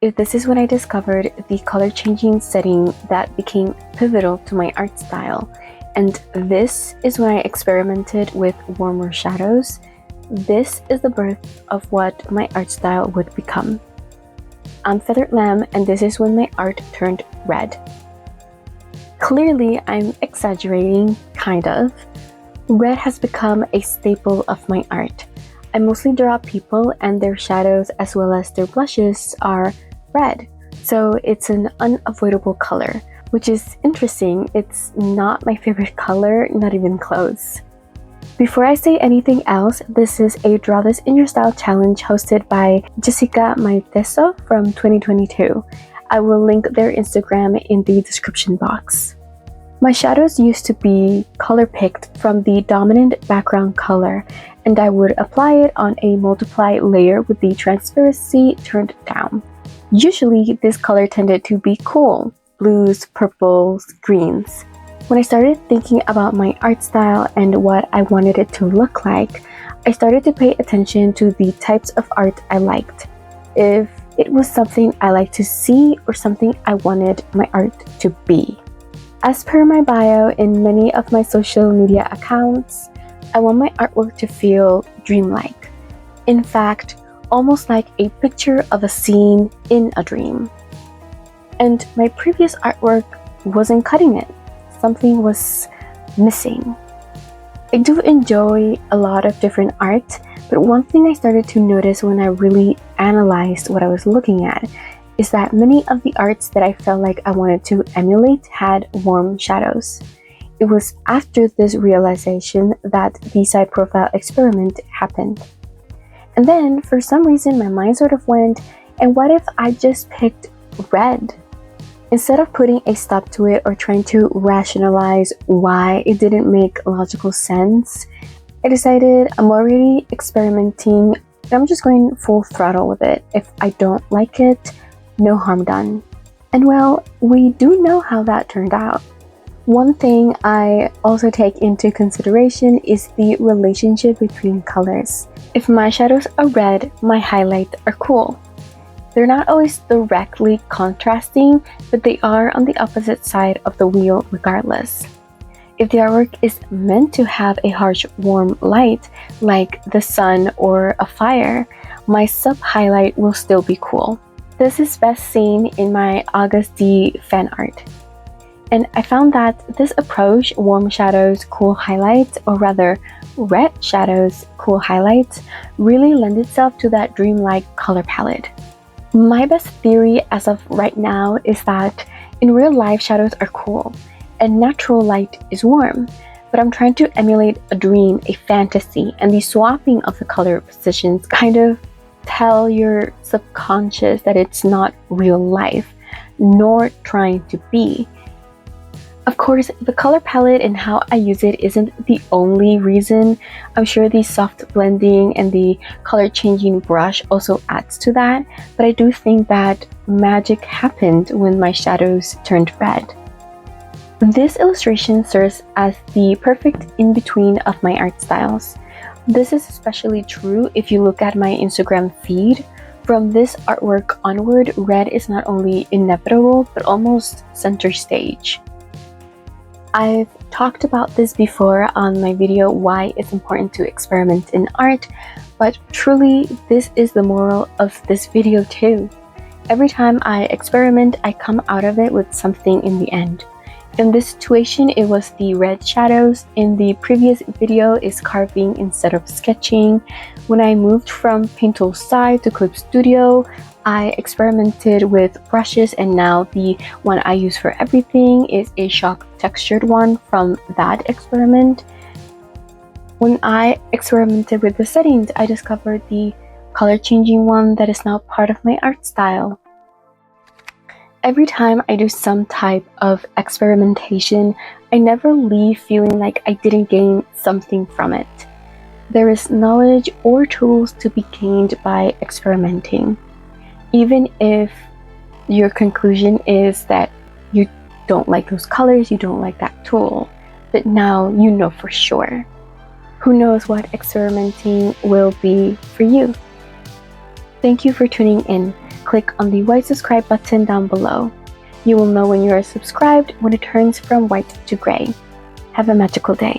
This is when I discovered the color changing setting that became pivotal to my art style. And this is when I experimented with warmer shadows. This is the birth of what my art style would become. I'm Feathered Lamb, and this is when my art turned red. Clearly, I'm exaggerating, kind of. Red has become a staple of my art. I mostly draw people, and their shadows as well as their blushes are red, so it's an unavoidable color, which is interesting. It's not my favorite color, not even close. Before I say anything else, this is a Draw This in Your Style challenge hosted by Jessica Maiteso from 2022. I will link their Instagram in the description box. My shadows used to be color picked from the dominant background color, and I would apply it on a multiply layer with the transparency turned down. Usually, this color tended to be cool, blues, purples, greens. When I started thinking about my art style and what I wanted it to look like, I started to pay attention to the types of art I liked. If it was something I liked to see or something I wanted my art to be. As per my bio in many of my social media accounts, I want my artwork to feel dreamlike. In fact, almost like a picture of a scene in a dream. And my previous artwork wasn't cutting it. Something was missing. I do enjoy a lot of different art, but one thing I started to notice when I really analyzed what I was looking at is that many of the arts that I felt like I wanted to emulate had warm shadows. It was after this realization that the side profile experiment happened. And then, for some reason, my mind sort of went, and what if I just picked red? Instead of putting a stop to it or trying to rationalize why it didn't make logical sense, I decided I'm already experimenting, and I'm just going full throttle with it. If I don't like it, no harm done. And well, we do know how that turned out. One thing I also take into consideration is the relationship between colors. If my shadows are red, my highlights are cool. They're not always directly contrasting, but they are on the opposite side of the wheel regardless. If the artwork is meant to have a harsh, warm light, like the sun or a fire, my sub-highlight will still be cool. This is best seen in my August D fan art. And I found that this approach, warm shadows, cool highlights, or rather red shadows, cool highlights, really lend itself to that dreamlike color palette. My best theory as of right now is that in real life shadows are cool and natural light is warm, but I'm trying to emulate a dream, a fantasy, and the swapping of the color positions kind of tell your subconscious that it's not real life, nor trying to be. Of course, the color palette and how I use it isn't the only reason. I'm sure the soft blending and the color changing brush also adds to that, but I do think that magic happened when my shadows turned red. This illustration serves as the perfect in-between of my art styles. This is especially true if you look at my Instagram feed. From this artwork onward, red is not only inevitable, but almost center stage. I've talked about this before on my video why it's important to experiment in art, but truly this is the moral of this video too. Every time I experiment, I come out of it with something in the end. In this situation, it was the red shadows. In the previous video is carving instead of sketching. When I moved from Paint Tool Side to Clip Studio, I experimented with brushes, and now the one I use for everything is a shock textured one from that experiment. When I experimented with the settings, I discovered the color changing one that is now part of my art style. Every time I do some type of experimentation, I never leave feeling like I didn't gain something from it. There is knowledge or tools to be gained by experimenting. Even if your conclusion is that you don't like those colors, you don't like that tool, but now you know for sure. Who knows what experimenting will be for you? Thank you for tuning in. click on the white subscribe button down below. You will know when you are subscribed when it turns from white to gray. Have a magical day.